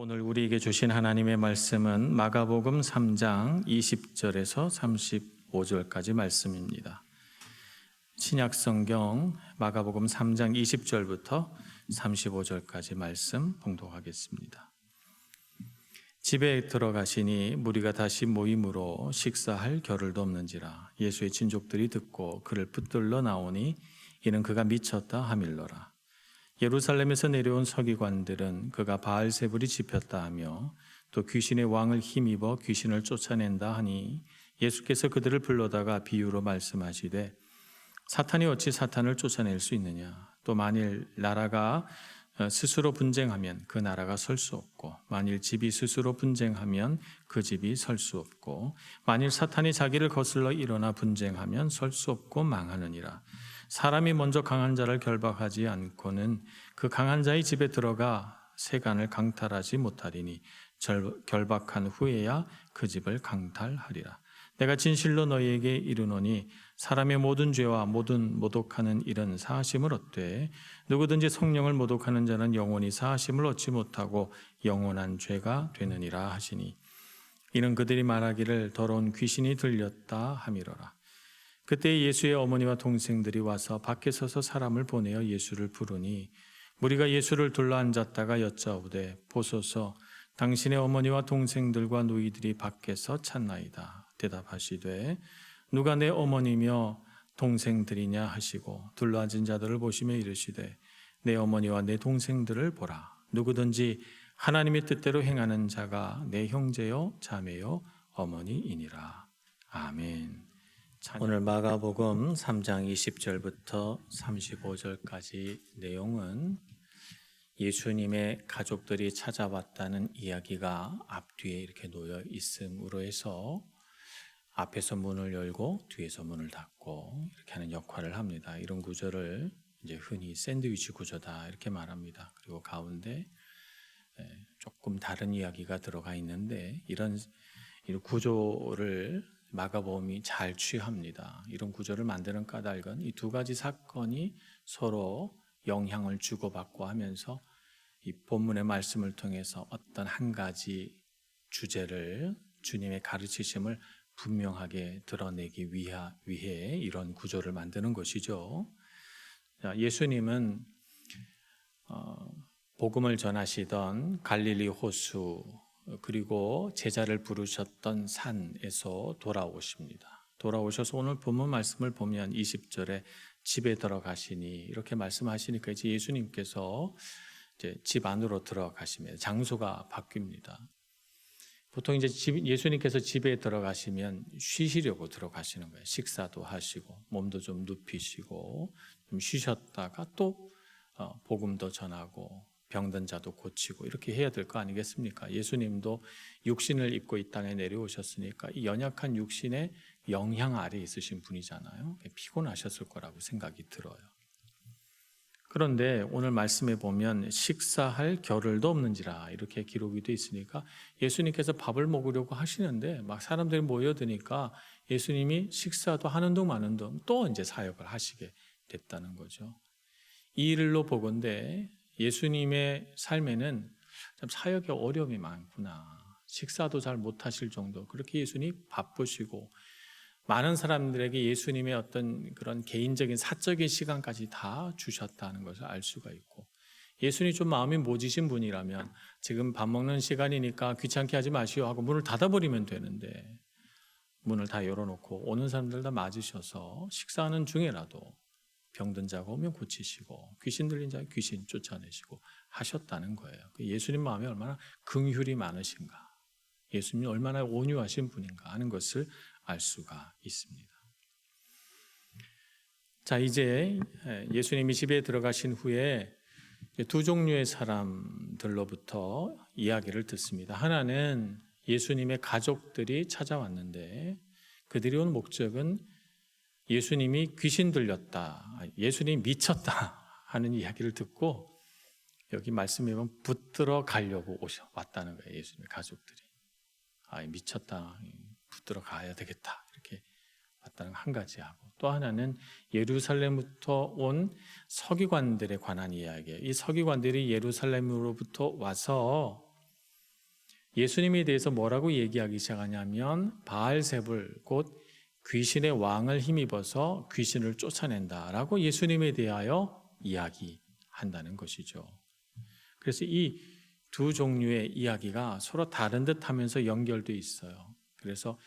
오늘 우리에게 주신 하나님의 말씀은 마가복음 3장 20절에서 35절까지 말씀입니다. 신약성경 마가복음 3장 20절부터 35절까지 말씀 봉독하겠습니다. 집에 들어가시니 무리가 다시 모임으로 식사할 겨를도 없는지라. 예수의 친족들이 듣고 그를 붙들러 나오니 이는 그가 미쳤다 하밀러라. 예루살렘에서 내려온 서기관들은 그가 바알세불이 집혔다 하며 또 귀신의 왕을 힘입어 귀신을 쫓아낸다 하니 예수께서 그들을 불러다가 비유로 말씀하시되 사탄이 어찌 사탄을 쫓아낼 수 있느냐. 또 만일 나라가 스스로 분쟁하면 그 나라가 설 수 없고 만일 집이 스스로 분쟁하면 그 집이 설 수 없고 만일 사탄이 자기를 거슬러 일어나 분쟁하면 설 수 없고 망하느니라. 사람이 먼저 강한 자를 결박하지 않고는 그 강한 자의 집에 들어가 세간을 강탈하지 못하리니 결박한 후에야 그 집을 강탈하리라. 내가 진실로 너희에게 이르노니 사람의 모든 죄와 모든 모독하는 일은 사하심을 얻되 누구든지 성령을 모독하는 자는 영원히 사하심을 얻지 못하고 영원한 죄가 되느니라 하시니 이는 그들이 말하기를 더러운 귀신이 들렸다 하미러라. 그때 예수의 어머니와 동생들이 와서 밖에 서서 사람을 보내어 예수를 부르니 무리가 예수를 둘러앉았다가 여짜오되 보소서 당신의 어머니와 동생들과 노이들이 밖에서 찾나이다. 대답하시되 누가 내 어머니며 동생들이냐 하시고 둘러앉은 자들을 보시며 이르시되 내 어머니와 내 동생들을 보라. 누구든지 하나님의 뜻대로 행하는 자가 내 형제요 자매요 어머니이니라. 아멘. 오늘 마가복음 3장 20절부터 35절까지 내용은 예수님의 가족들이 찾아왔다는 이야기가 앞뒤에 이렇게 놓여 있음으로 해서 앞에서 문을 열고 뒤에서 문을 닫고 이렇게 하는 역할을 합니다. 이런 구조를 이제 흔히 샌드위치 구조다 이렇게 말합니다. 그리고 가운데 조금 다른 이야기가 들어가 있는데 이런 구조를 마가복음이 잘 취합니다. 이런 구조를 만드는 까닭은 이 두 가지 사건이 서로 영향을 주고받고 하면서 이 본문의 말씀을 통해서 어떤 한 가지 주제를 주님의 가르치심을 분명하게 드러내기 위해 이런 구조를 만드는 것이죠. 예수님은 복음을 전하시던 갈릴리 호수 그리고 제자를 부르셨던 산에서 돌아오십니다. 돌아오셔서 오늘 본문 말씀을 보면 20절에 집에 들어가시니 이렇게 말씀하시니까 이제 예수님께서 이제 집 안으로 들어가시면 장소가 바뀝니다. 보통 이제 예수님께서 집에 들어가시면 쉬시려고 들어가시는 거예요. 식사도 하시고 몸도 좀 눕히시고 좀 쉬셨다가 또 복음도 전하고 병든 자도 고치고 이렇게 해야 될 거 아니겠습니까? 예수님도 육신을 입고 이 땅에 내려오셨으니까 이 연약한 육신의 영향 아래 있으신 분이잖아요. 피곤하셨을 거라고 생각이 들어요. 그런데 오늘 말씀에 보면 식사할 겨를도 없는지라 이렇게 기록이 돼 있으니까 예수님께서 밥을 먹으려고 하시는데 막 사람들이 모여드니까 예수님이 식사도 하는 둥 마는 둥 또 이제 사역을 하시게 됐다는 거죠. 이 일로 보건대 예수님의 삶에는 참 사역의 어려움이 많구나. 식사도 잘 못하실 정도 그렇게 예수님이 바쁘시고 많은 사람들에게 예수님의 어떤 그런 개인적인 사적인 시간까지 다 주셨다는 것을 알 수가 있고 예수님이 좀 마음이 모지신 분이라면 지금 밥 먹는 시간이니까 귀찮게 하지 마시오 하고 문을 닫아버리면 되는데 문을 다 열어놓고 오는 사람들 다 맞으셔서 식사하는 중에라도 병든 자가 오면 고치시고 귀신 들린 자가 귀신 쫓아내시고 하셨다는 거예요. 예수님 마음이 얼마나 긍휼이 많으신가, 예수님이 얼마나 온유하신 분인가 하는 것을 알 수가 있습니다. 자, 이제 예수님이 집에 들어가신 후에 두 종류의 사람들로부터 이야기를 듣습니다. 하나는 예수님의 가족들이 찾아왔는데 그들이 온 목적은 예수님이 귀신 들렸다, 예수님이 미쳤다 하는 이야기를 듣고 여기 말씀에 보면 붙들어 가려고 왔다는 거예요. 예수님의 가족들이 미쳤다, 붙들어 가야 되겠다 이렇게 왔다는 한 가지하고 또 하나는 예루살렘부터 온 서기관들에 관한 이야기예요. 이 서기관들이 예루살렘으로부터 와서 예수님에 대해서 뭐라고 얘기하기 시작하냐면 바알세불 곧 귀신의 왕을 힘입어서 귀신을 쫓아낸다라고 예수님에 대하여 이야기한다는 것이죠. 그래서 이 두 종류의 이야기가 서로 다른 듯 하면서 연결되어 있어요. 그래서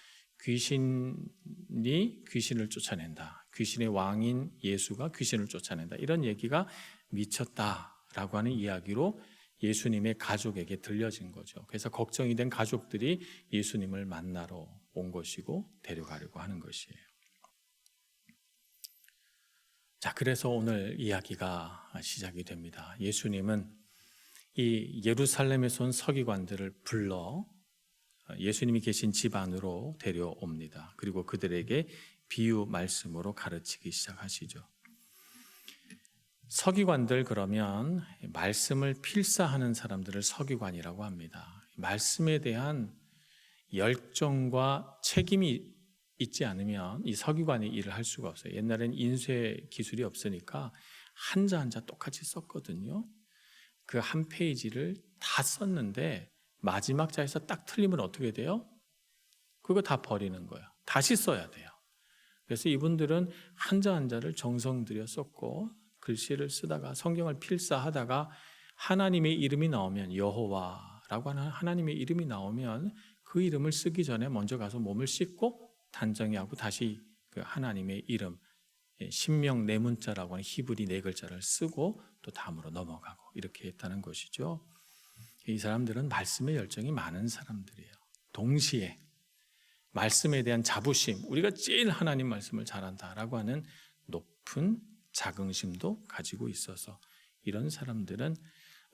귀신이 귀신을 쫓아낸다. 귀신의 왕인 예수가 귀신을 쫓아낸다. 이런 얘기가 미쳤다라고 하는 이야기로 예수님의 가족에게 들려진 거죠. 그래서 걱정이 된 가족들이 예수님을 만나러 온 것이고 데려가려고 하는 것이에요. 자, 그래서 오늘 이야기가 시작이 됩니다. 예수님은 이 예루살렘에서 온 서기관들을 불러 예수님이 계신 집 안으로 데려옵니다. 그리고 그들에게 비유 말씀으로 가르치기 시작하시죠. 서기관들 그러면 말씀을 필사하는 사람들을 서기관이라고 합니다. 말씀에 대한 열정과 책임이 있지 않으면 이 서기관의 일을 할 수가 없어요. 옛날엔 인쇄 기술이 없으니까 한자 한자 똑같이 썼거든요. 그 한 페이지를 다 썼는데 마지막 자에서 딱 틀리면 어떻게 돼요? 그거 다 버리는 거예요. 다시 써야 돼요. 그래서 이분들은 한자 한자를 정성 들여 썼고 글씨를 쓰다가 성경을 필사하다가 하나님의 이름이 나오면 여호와라고 하는 하나님의 이름이 나오면 그 이름을 쓰기 전에 먼저 가서 몸을 씻고 단정히하고 다시 그 하나님의 이름 신명 네 문자라고 하는 히브리 네 글자를 쓰고 또 다음으로 넘어가고 이렇게 했다는 것이죠. 이 사람들은 말씀의 열정이 많은 사람들이에요. 동시에 말씀에 대한 자부심, 우리가 제일 하나님 말씀을 잘한다라고 하는 높은 자긍심도 가지고 있어서 이런 사람들은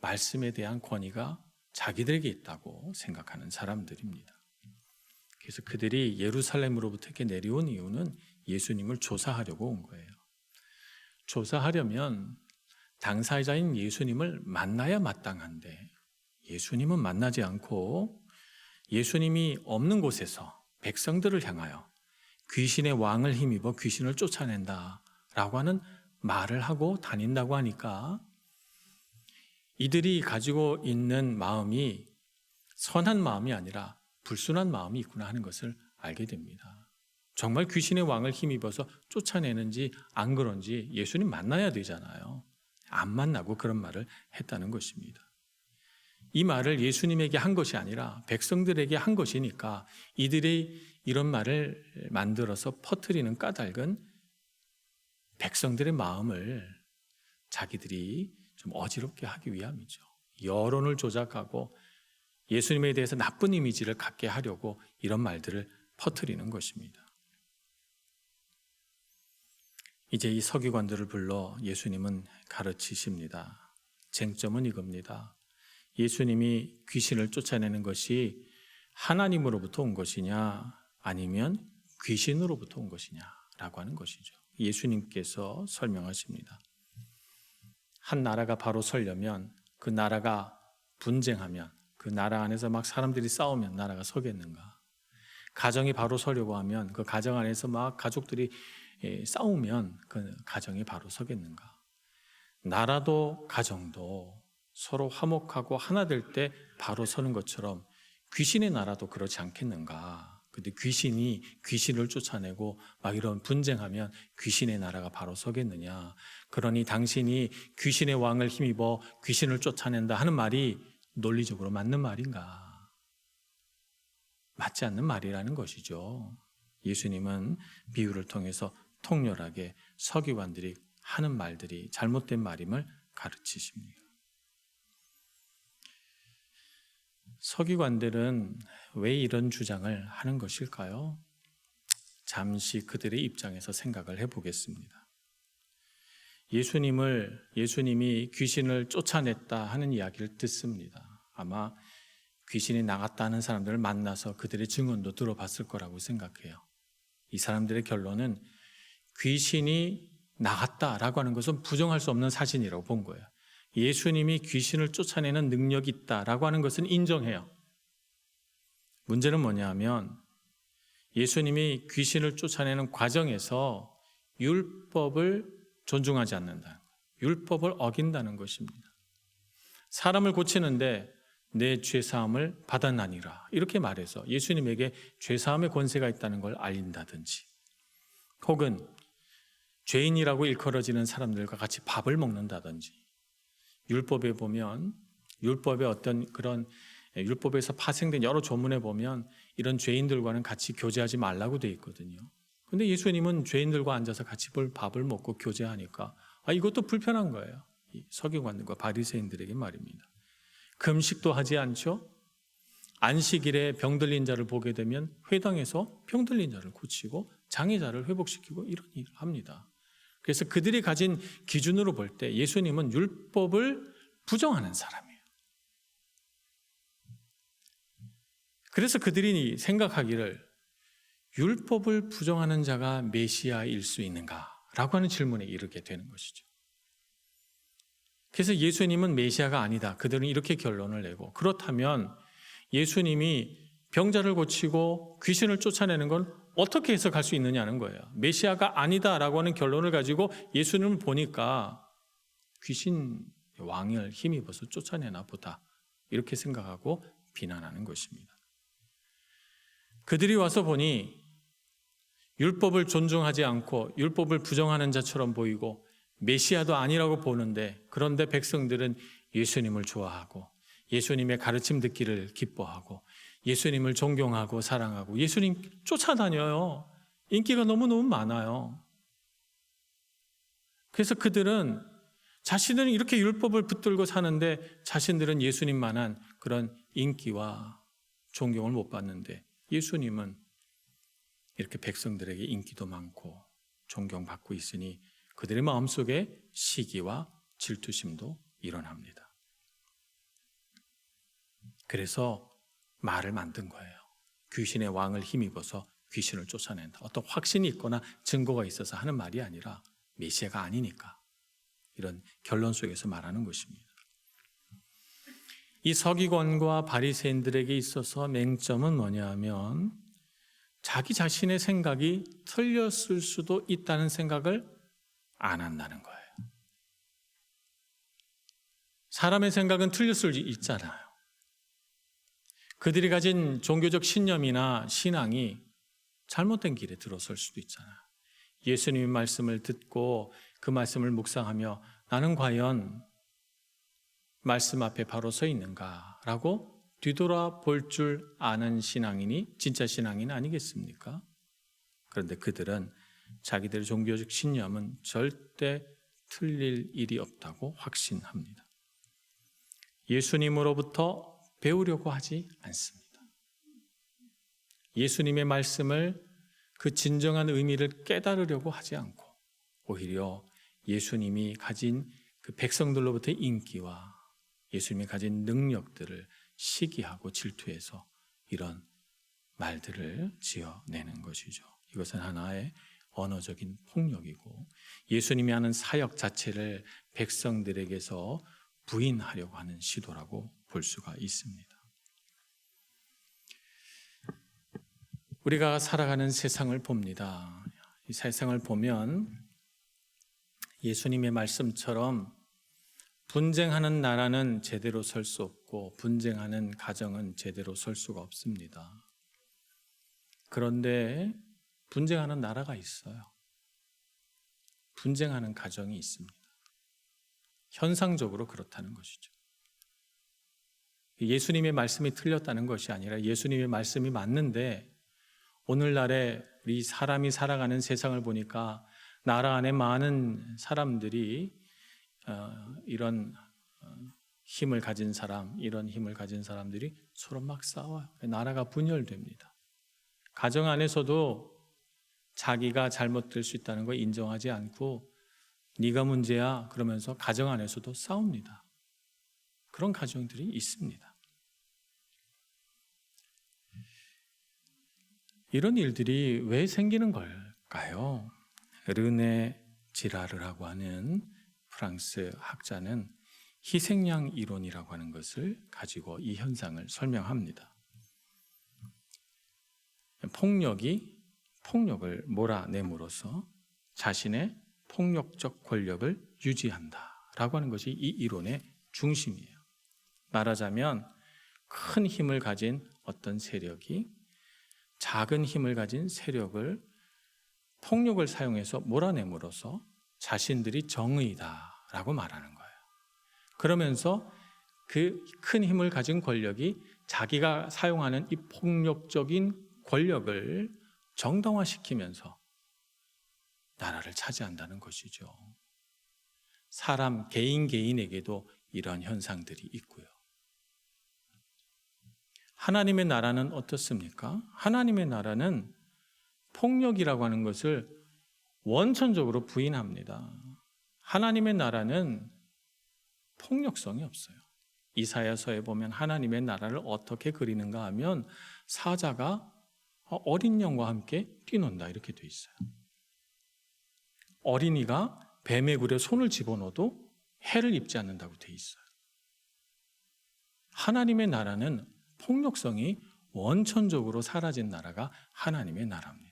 말씀에 대한 권위가 자기들에게 있다고 생각하는 사람들입니다. 그래서 그들이 예루살렘으로부터 이렇게 내려온 이유는 예수님을 조사하려고 온 거예요. 조사하려면 당사자인 예수님을 만나야 마땅한데 예수님은 만나지 않고 예수님이 없는 곳에서 백성들을 향하여 귀신의 왕을 힘입어 귀신을 쫓아낸다라고 하는 말을 하고 다닌다고 하니까 이들이 가지고 있는 마음이 선한 마음이 아니라 불순한 마음이 있구나 하는 것을 알게 됩니다. 정말 귀신의 왕을 힘입어서 쫓아내는지 안 그런지 예수님 만나야 되잖아요. 안 만나고 그런 말을 했다는 것입니다. 이 말을 예수님에게 한 것이 아니라 백성들에게 한 것이니까 이들이 이런 말을 만들어서 퍼뜨리는 까닭은 백성들의 마음을 자기들이 좀 어지럽게 하기 위함이죠. 여론을 조작하고 예수님에 대해서 나쁜 이미지를 갖게 하려고 이런 말들을 퍼뜨리는 것입니다. 이제 이 서기관들을 불러 예수님은 가르치십니다. 쟁점은 이겁니다. 예수님이 귀신을 쫓아내는 것이 하나님으로부터 온 것이냐 아니면 귀신으로부터 온 것이냐라고 하는 것이죠. 예수님께서 설명하십니다. 한 나라가 바로 서려면 그 나라가 분쟁하면 그 나라 안에서 막 사람들이 싸우면 나라가 서겠는가? 가정이 바로 서려고 하면 그 가정 안에서 막 가족들이 싸우면 그 가정이 바로 서겠는가? 나라도 가정도 서로 화목하고 하나 될 때 바로 서는 것처럼 귀신의 나라도 그렇지 않겠는가? 근데 귀신이 귀신을 쫓아내고 막 이런 분쟁하면 귀신의 나라가 바로 서겠느냐? 그러니 당신이 귀신의 왕을 힘입어 귀신을 쫓아낸다 하는 말이 논리적으로 맞는 말인가? 맞지 않는 말이라는 것이죠. 예수님은 비유를 통해서 통렬하게 서기관들이 하는 말들이 잘못된 말임을 가르치십니다. 서기관들은 왜 이런 주장을 하는 것일까요? 잠시 그들의 입장에서 생각을 해보겠습니다. 예수님이 귀신을 쫓아냈다 하는 이야기를 듣습니다. 아마 귀신이 나갔다는 사람들을 만나서 그들의 증언도 들어봤을 거라고 생각해요. 이 사람들의 결론은 귀신이 나갔다라고 하는 것은 부정할 수 없는 사실이라고 본 거예요. 예수님이 귀신을 쫓아내는 능력이 있다라고 하는 것은 인정해요. 문제는 뭐냐면 예수님이 귀신을 쫓아내는 과정에서 율법을 존중하지 않는다. 율법을 어긴다는 것입니다. 사람을 고치는데 내 죄사함을 받았나니라 이렇게 말해서 예수님에게 죄사함의 권세가 있다는 걸 알린다든지, 혹은 죄인이라고 일컬어지는 사람들과 같이 밥을 먹는다든지, 율법에 보면 율법의 어떤 그런 율법에서 파생된 여러 조문에 보면 이런 죄인들과는 같이 교제하지 말라고 돼 있거든요. 근데 예수님은 죄인들과 앉아서 같이 밥을 먹고 교제하니까 이것도 불편한 거예요. 이 서기관들과 바리새인들에게 말입니다. 금식도 하지 않죠. 안식일에 병들린 자를 보게 되면 회당에서 병들린 자를 고치고 장애자를 회복시키고 이런 일을 합니다. 그래서 그들이 가진 기준으로 볼 때 예수님은 율법을 부정하는 사람이에요. 그래서 그들이 생각하기를 율법을 부정하는 자가 메시아일 수 있는가라고 하는 질문에 이르게 되는 것이죠. 그래서 예수님은 메시아가 아니다. 그들은 이렇게 결론을 내고, 그렇다면 예수님이 병자를 고치고 귀신을 쫓아내는 건 어떻게 해석할 수 있느냐는 거예요. 메시아가 아니다라고 하는 결론을 가지고 예수님을 보니까 귀신 왕을 힘입어서 쫓아내나 보다 이렇게 생각하고 비난하는 것입니다. 그들이 와서 보니 율법을 존중하지 않고 율법을 부정하는 자처럼 보이고 메시아도 아니라고 보는데, 그런데 백성들은 예수님을 좋아하고 예수님의 가르침 듣기를 기뻐하고 예수님을 존경하고 사랑하고 예수님 쫓아다녀요. 인기가 너무너무 많아요. 그래서 그들은 자신들은 이렇게 율법을 붙들고 사는데 자신들은 예수님만한 그런 인기와 존경을 못 받는데, 예수님은 이렇게 백성들에게 인기도 많고 존경받고 있으니 그들의 마음속에 시기와 질투심도 일어납니다. 그래서 말을 만든 거예요. 귀신의 왕을 힘입어서 귀신을 쫓아낸다. 어떤 확신이 있거나 증거가 있어서 하는 말이 아니라 메시아가 아니니까, 이런 결론 속에서 말하는 것입니다. 이 서기관과 바리새인들에게 있어서 맹점은 뭐냐 하면 자기 자신의 생각이 틀렸을 수도 있다는 생각을 안 한다는 거예요. 사람의 생각은 틀릴 수 있잖아요. 그들이 가진 종교적 신념이나 신앙이 잘못된 길에 들어설 수도 있잖아요. 예수님의 말씀을 듣고 그 말씀을 묵상하며 나는 과연 말씀 앞에 바로 서 있는가라고 뒤돌아볼 줄 아는 신앙인이 진짜 신앙인 아니겠습니까? 그런데 그들은 자기들의 종교적 신념은 절대 틀릴 일이 없다고 확신합니다. 예수님으로부터 배우려고 하지 않습니다. 예수님의 말씀을 그 진정한 의미를 깨달으려고 하지 않고 오히려 예수님이 가진 그 백성들로부터의 인기와 예수님이 가진 능력들을 시기하고 질투해서 이런 말들을 지어내는 것이죠. 이것은 하나의 언어적인 폭력이고 예수님이 하는 사역 자체를 백성들에게서 부인하려고 하는 시도라고 볼 수가 있습니다. 우리가 살아가는 세상을 봅니다. 이 세상을 보면 예수님의 말씀처럼 분쟁하는 나라는 제대로 설 수 없고 분쟁하는 가정은 제대로 설 수가 없습니다. 그런데 분쟁하는 나라가 있어요. 분쟁하는 가정이 있습니다. 현상적으로 그렇다는 것이죠. 예수님의 말씀이 틀렸다는 것이 아니라 예수님의 말씀이 맞는데 오늘날에 우리 사람이 살아가는 세상을 보니까 나라 안에 많은 사람들이 이런 힘을 가진 사람, 이런 힘을 가진 사람들이 서로 막 싸워요. 나라가 분열됩니다. 가정 안에서도 자기가 잘못될 수 있다는 걸 인정하지 않고 네가 문제야 그러면서 가정 안에서도 싸웁니다. 그런 가정들이 있습니다. 이런 일들이 왜 생기는 걸까요? 르네 지라르라고 하는 프랑스 학자는 희생양 이론이라고 하는 것을 가지고 이 현상을 설명합니다. 폭력이 폭력을 몰아냄으로써 자신의 폭력적 권력을 유지한다라고 하는 것이 이 이론의 중심이에요. 말하자면 큰 힘을 가진 어떤 세력이 작은 힘을 가진 세력을 폭력을 사용해서 몰아냄으로써 자신들이 정의다라고 말하는 거예요. 그러면서 그 큰 힘을 가진 권력이 자기가 사용하는 이 폭력적인 권력을 정당화시키면서 나라를 차지한다는 것이죠. 사람 개인에게도 이런 현상들이 있고요. 하나님의 나라는 어떻습니까? 하나님의 나라는 폭력이라고 하는 것을 원천적으로 부인합니다. 하나님의 나라는 폭력성이 없어요. 이사야서에 보면 하나님의 나라를 어떻게 그리는가 하면 사자가 어린 양과 함께 뛰논다 이렇게 돼 있어요. 어린이가 뱀의 굴에 손을 집어넣어도 해를 입지 않는다고 돼 있어요. 하나님의 나라는 폭력성이 원천적으로 사라진 나라가 하나님의 나라입니다.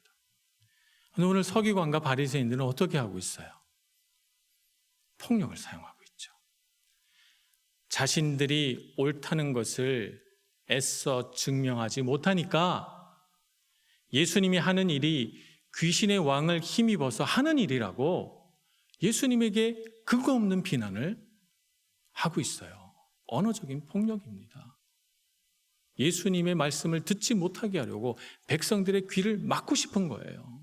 오늘 서기관과 바리새인들은 어떻게 하고 있어요? 폭력을 사용하고 있죠. 자신들이 옳다는 것을 애써 증명하지 못하니까 예수님이 하는 일이 귀신의 왕을 힘입어서 하는 일이라고 예수님에게 근거 없는 비난을 하고 있어요. 언어적인 폭력입니다. 예수님의 말씀을 듣지 못하게 하려고 백성들의 귀를 막고 싶은 거예요.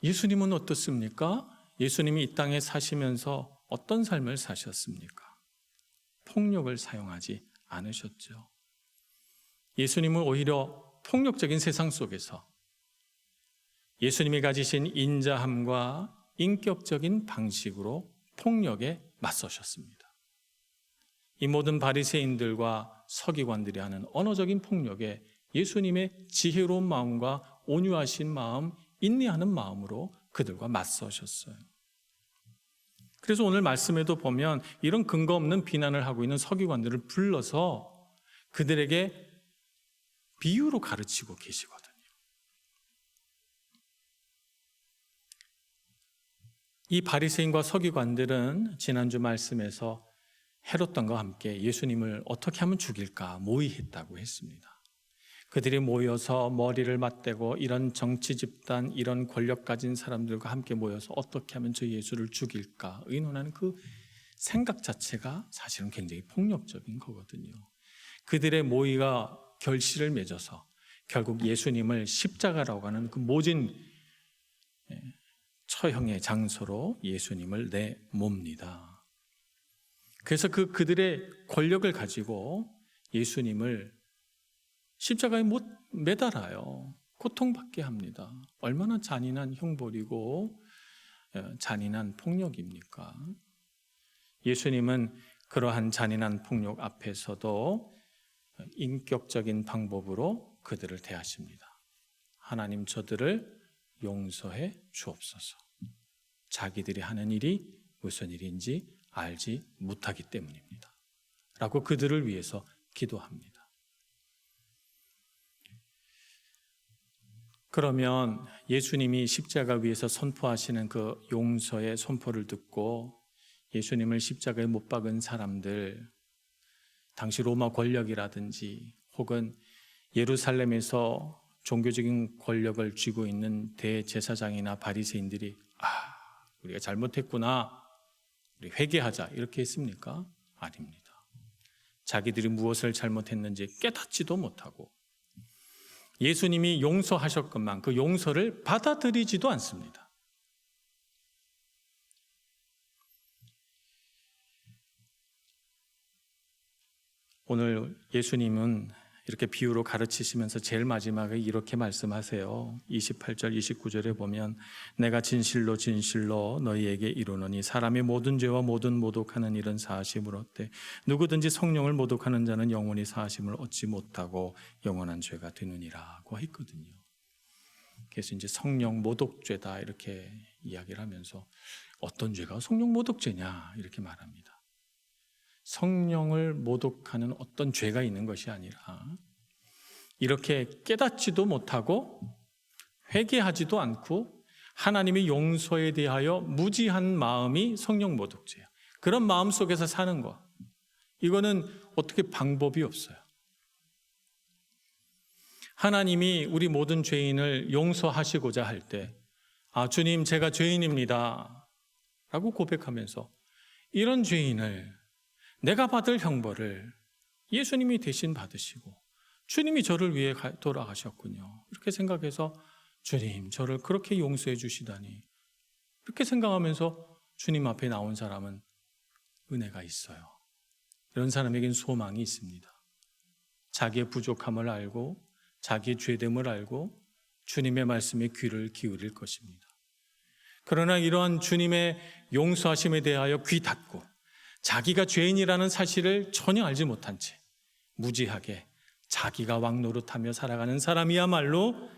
예수님은 어떻습니까? 예수님이 이 땅에 사시면서 어떤 삶을 사셨습니까? 폭력을 사용하지 않으셨죠. 예수님은 오히려 폭력적인 세상 속에서 예수님이 가지신 인자함과 인격적인 방식으로 폭력에 맞서셨습니다. 이 모든 바리새인들과 서기관들이 하는 언어적인 폭력에 예수님의 지혜로운 마음과 온유하신 마음, 인내하는 마음으로 그들과 맞서셨어요. 그래서 오늘 말씀에도 보면 이런 근거 없는 비난을 하고 있는 서기관들을 불러서 그들에게 비유로 가르치고 계시거든요. 이 바리새인과 서기관들은 지난주 말씀에서 헤롯당과 함께 예수님을 어떻게 하면 죽일까 모의했다고 했습니다. 그들이 모여서 머리를 맞대고 이런 정치 집단, 이런 권력 가진 사람들과 함께 모여서 어떻게 하면 저 예수를 죽일까 의논하는 그 생각 자체가 사실은 굉장히 폭력적인 거거든요. 그들의 모의가 결실을 맺어서 결국 예수님을 십자가라고 하는 그 모진 처형의 장소로 예수님을 내몹니다. 그래서 그들의 권력을 가지고 예수님을 십자가에 못 매달아요. 고통받게 합니다. 얼마나 잔인한 형벌이고 잔인한 폭력입니까? 예수님은 그러한 잔인한 폭력 앞에서도 인격적인 방법으로 그들을 대하십니다. 하나님, 저들을 용서해 주옵소서. 자기들이 하는 일이 무슨 일인지 알지 못하기 때문입니다. 라고 그들을 위해서 기도합니다. 그러면 예수님이 십자가 위에서 선포하시는 그 용서의 선포를 듣고 예수님을 십자가에 못 박은 사람들, 당시 로마 권력이라든지 혹은 예루살렘에서 종교적인 권력을 쥐고 있는 대제사장이나 바리새인들이 우리가 잘못했구나, 우리 회개하자 이렇게 했습니까? 아닙니다. 자기들이 무엇을 잘못했는지 깨닫지도 못하고 예수님이 용서하셨건만 그 용서를 받아들이지도 않습니다. 오늘 예수님은 이렇게 비유로 가르치시면서 제일 마지막에 이렇게 말씀하세요. 28절 29절에 보면 내가 진실로 진실로 너희에게 이르노니 사람이 모든 죄와 모든 모독하는 일은 사하심을 얻되 누구든지 성령을 모독하는 자는 영원히 사하심을 얻지 못하고 영원한 죄가 되느니라고 했거든요. 그래서 이제 성령 모독죄다 이렇게 이야기를 하면서 어떤 죄가 성령 모독죄냐 이렇게 말합니다. 성령을 모독하는 어떤 죄가 있는 것이 아니라 이렇게 깨닫지도 못하고 회개하지도 않고 하나님의 용서에 대하여 무지한 마음이 성령 모독죄예요. 그런 마음 속에서 사는 것, 이거는 어떻게 방법이 없어요. 하나님이 우리 모든 죄인을 용서하시고자 할 때, 주님, 제가 죄인입니다 라고 고백하면서 이런 죄인을, 내가 받을 형벌을 예수님이 대신 받으시고 주님이 저를 위해 돌아가셨군요, 이렇게 생각해서 주님, 저를 그렇게 용서해 주시다니, 이렇게 생각하면서 주님 앞에 나온 사람은 은혜가 있어요. 이런 사람에겐 소망이 있습니다. 자기의 부족함을 알고 자기의 죄됨을 알고 주님의 말씀에 귀를 기울일 것입니다. 그러나 이러한 주님의 용서하심에 대하여 귀 닫고 자기가 죄인이라는 사실을 전혀 알지 못한 채 무지하게 자기가 왕노릇하며 살아가는 사람이야말로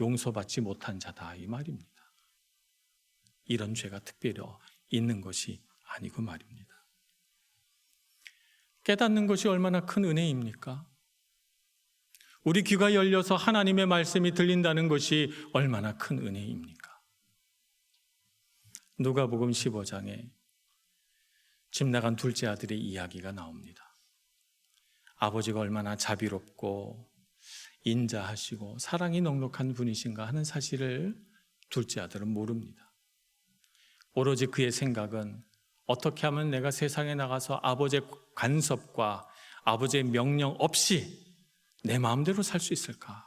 용서받지 못한 자다, 이 말입니다. 이런 죄가 특별히 있는 것이 아니고 말입니다. 깨닫는 것이 얼마나 큰 은혜입니까? 우리 귀가 열려서 하나님의 말씀이 들린다는 것이 얼마나 큰 은혜입니까? 누가복음 15장에 집 나간 둘째 아들의 이야기가 나옵니다. 아버지가 얼마나 자비롭고 인자하시고 사랑이 넉넉한 분이신가 하는 사실을 둘째 아들은 모릅니다. 오로지 그의 생각은 어떻게 하면 내가 세상에 나가서 아버지의 간섭과 아버지의 명령 없이 내 마음대로 살 수 있을까?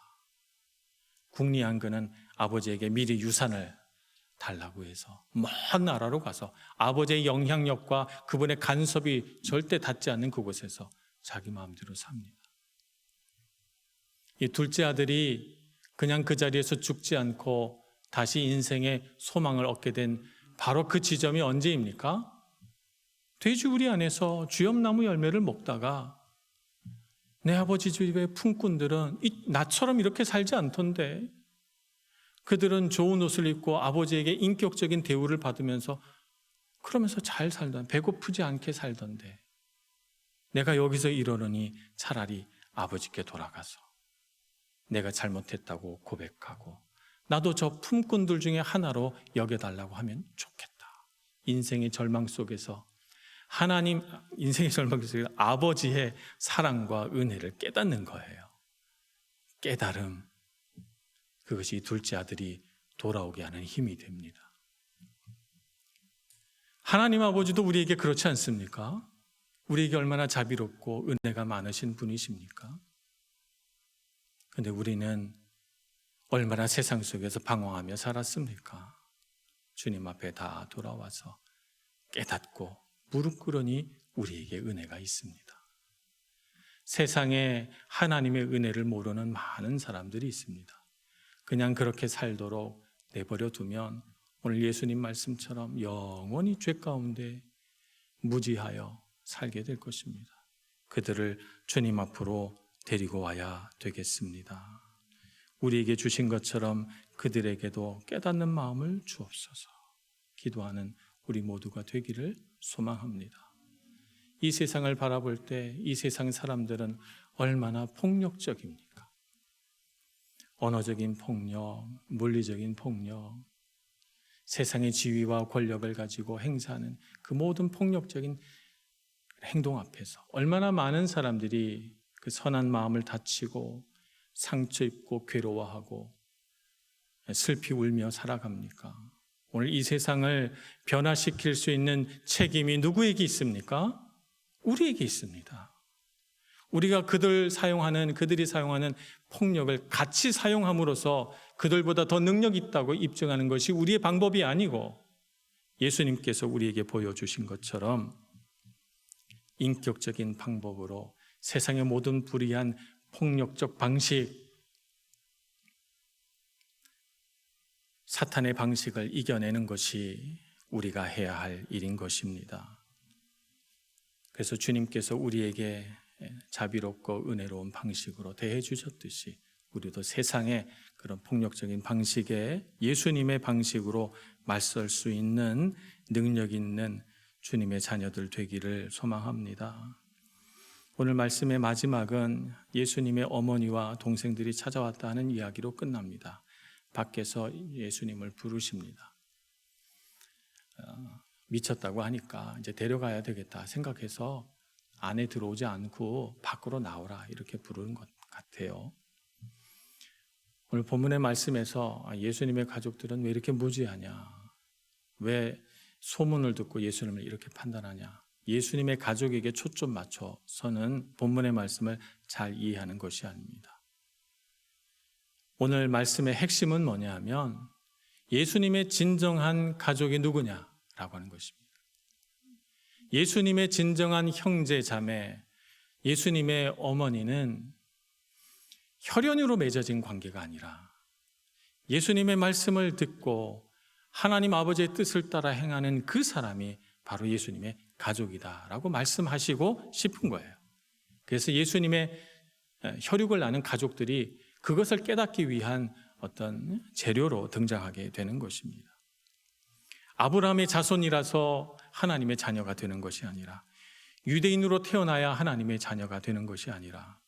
궁리한 그는 아버지에게 미리 유산을 달라고 해서 먼 나라로 가서 아버지의 영향력과 그분의 간섭이 절대 닿지 않는 그곳에서 자기 마음대로 삽니다. 이 둘째 아들이 그냥 그 자리에서 죽지 않고 다시 인생의 소망을 얻게 된 바로 그 지점이 언제입니까? 돼지우리 안에서 주염나무 열매를 먹다가 내 아버지 집의 품꾼들은 나처럼 이렇게 살지 않던데, 그들은 좋은 옷을 입고 아버지에게 인격적인 대우를 받으면서 그러면서 잘 살던, 배고프지 않게 살던데 내가 여기서 이러느니 차라리 아버지께 돌아가서 내가 잘못했다고 고백하고 나도 저 품꾼들 중에 하나로 여겨달라고 하면 좋겠다. 인생의 절망 속에서 인생의 절망 속에서 아버지의 사랑과 은혜를 깨닫는 거예요. 깨달음, 그것이 둘째 아들이 돌아오게 하는 힘이 됩니다. 하나님 아버지도 우리에게 그렇지 않습니까? 우리에게 얼마나 자비롭고 은혜가 많으신 분이십니까? 그런데 우리는 얼마나 세상 속에서 방황하며 살았습니까? 주님 앞에 다 돌아와서 깨닫고 무릎 꿇으니 우리에게 은혜가 있습니다. 세상에 하나님의 은혜를 모르는 많은 사람들이 있습니다. 그냥 그렇게 살도록 내버려 두면 오늘 예수님 말씀처럼 영원히 죄 가운데 무지하여 살게 될 것입니다. 그들을 주님 앞으로 데리고 와야 되겠습니다. 우리에게 주신 것처럼 그들에게도 깨닫는 마음을 주옵소서. 기도하는 우리 모두가 되기를 소망합니다. 이 세상을 바라볼 때 이 세상 사람들은 얼마나 폭력적입니까? 언어적인 폭력, 물리적인 폭력, 세상의 지위와 권력을 가지고 행사하는 그 모든 폭력적인 행동 앞에서 얼마나 많은 사람들이 그 선한 마음을 다치고 상처 입고 괴로워하고 슬피 울며 살아갑니까? 오늘 이 세상을 변화시킬 수 있는 책임이 누구에게 있습니까? 우리에게 있습니다. 우리가 그들이 사용하는 폭력을 같이 사용함으로써 그들보다 더 능력 있다고 입증하는 것이 우리의 방법이 아니고 예수님께서 우리에게 보여주신 것처럼 인격적인 방법으로 세상의 모든 불의한 폭력적 방식, 사탄의 방식을 이겨내는 것이 우리가 해야 할 일인 것입니다. 그래서 주님께서 우리에게 자비롭고 은혜로운 방식으로 대해 주셨듯이 우리도 세상의 그런 폭력적인 방식에 예수님의 방식으로 맞설 수 있는 능력 있는 주님의 자녀들 되기를 소망합니다. 오늘 말씀의 마지막은 예수님의 어머니와 동생들이 찾아왔다 하는 이야기로 끝납니다. 밖에서 예수님을 부르십니다. 미쳤다고 하니까 이제 데려가야 되겠다 생각해서 안에 들어오지 않고 밖으로 나오라 이렇게 부르는 것 같아요. 오늘 본문의 말씀에서 예수님의 가족들은 왜 이렇게 무지하냐, 왜 소문을 듣고 예수님을 이렇게 판단하냐, 예수님의 가족에게 초점 맞춰서는 본문의 말씀을 잘 이해하는 것이 아닙니다. 오늘 말씀의 핵심은 뭐냐 하면 예수님의 진정한 가족이 누구냐라고 하는 것입니다. 예수님의 진정한 형제 자매, 예수님의 어머니는 혈연으로 맺어진 관계가 아니라 예수님의 말씀을 듣고 하나님 아버지의 뜻을 따라 행하는 그 사람이 바로 예수님의 가족이다라고 말씀하시고 싶은 거예요. 그래서 예수님의 혈육을 나눈 가족들이 그것을 깨닫기 위한 어떤 재료로 등장하게 되는 것입니다. 아브라함의 자손이라서 하나님의 자녀가 되는 것이 아니라, 유대인으로 태어나야 하나님의 자녀가 되는 것이 아니라,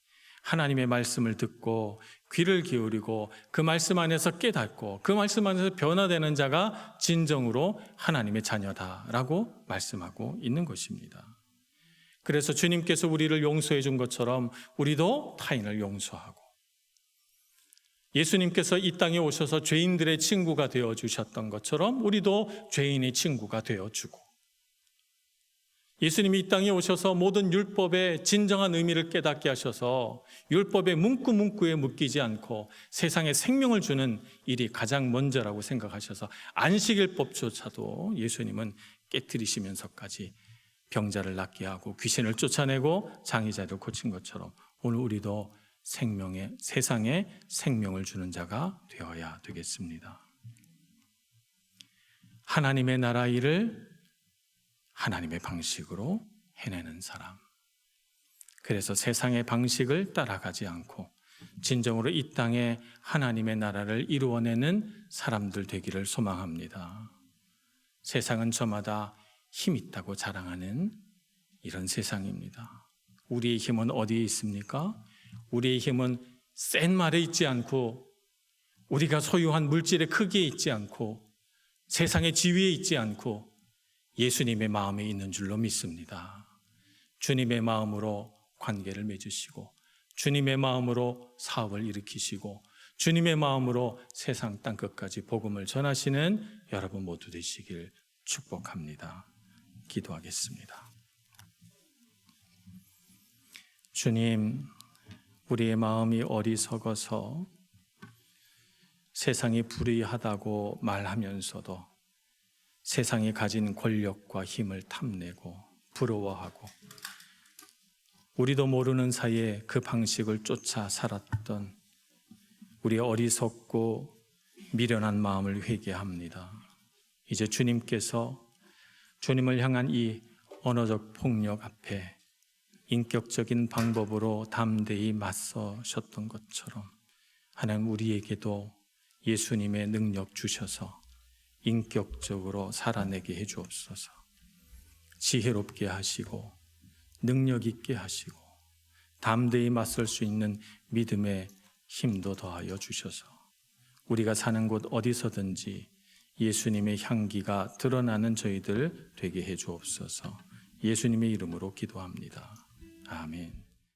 하나님의 말씀을 듣고 귀를 기울이고 그 말씀 안에서 깨닫고 그 말씀 안에서 변화되는 자가 진정으로 하나님의 자녀다라고 말씀하고 있는 것입니다. 그래서 주님께서 우리를 용서해 준 것처럼 우리도 타인을 용서하고, 예수님께서 이 땅에 오셔서 죄인들의 친구가 되어주셨던 것처럼 우리도 죄인의 친구가 되어주고, 예수님이 이 땅에 오셔서 모든 율법의 진정한 의미를 깨닫게 하셔서 율법의 문구문구에 묶이지 않고 세상에 생명을 주는 일이 가장 먼저라고 생각하셔서 안식일법조차도 예수님은 깨트리시면서까지 병자를 낫게 하고 귀신을 쫓아내고 장애자를 고친 것처럼 오늘 우리도 세상에 생명을 주는 자가 되어야 되겠습니다. 하나님의 나라 일을 하나님의 방식으로 해내는 사람. 그래서 세상의 방식을 따라가지 않고 진정으로 이 땅에 하나님의 나라를 이루어내는 사람들 되기를 소망합니다. 세상은 저마다 힘 있다고 자랑하는 이런 세상입니다. 우리의 힘은 어디에 있습니까? 우리의 힘은 센 말에 있지 않고, 우리가 소유한 물질의 크기에 있지 않고, 세상의 지위에 있지 않고 예수님의 마음에 있는 줄로 믿습니다. 주님의 마음으로 관계를 맺으시고, 주님의 마음으로 사업을 일으키시고, 주님의 마음으로 세상 땅끝까지 복음을 전하시는 여러분 모두 되시길 축복합니다. 기도하겠습니다. 주님, 우리의 마음이 어리석어서 세상이 불의하다고 말하면서도 세상이 가진 권력과 힘을 탐내고 부러워하고, 우리도 모르는 사이에 그 방식을 쫓아 살았던 우리의 어리석고 미련한 마음을 회개합니다. 이제 주님께서 주님을 향한 이 언어적 폭력 앞에 인격적인 방법으로 담대히 맞서셨던 것처럼 하나님 우리에게도 예수님의 능력 주셔서 인격적으로 살아내게 해주옵소서. 지혜롭게 하시고 능력 있게 하시고 담대히 맞설 수 있는 믿음의 힘도 더하여 주셔서 우리가 사는 곳 어디서든지 예수님의 향기가 드러나는 저희들 되게 해주옵소서. 예수님의 이름으로 기도합니다. 아멘.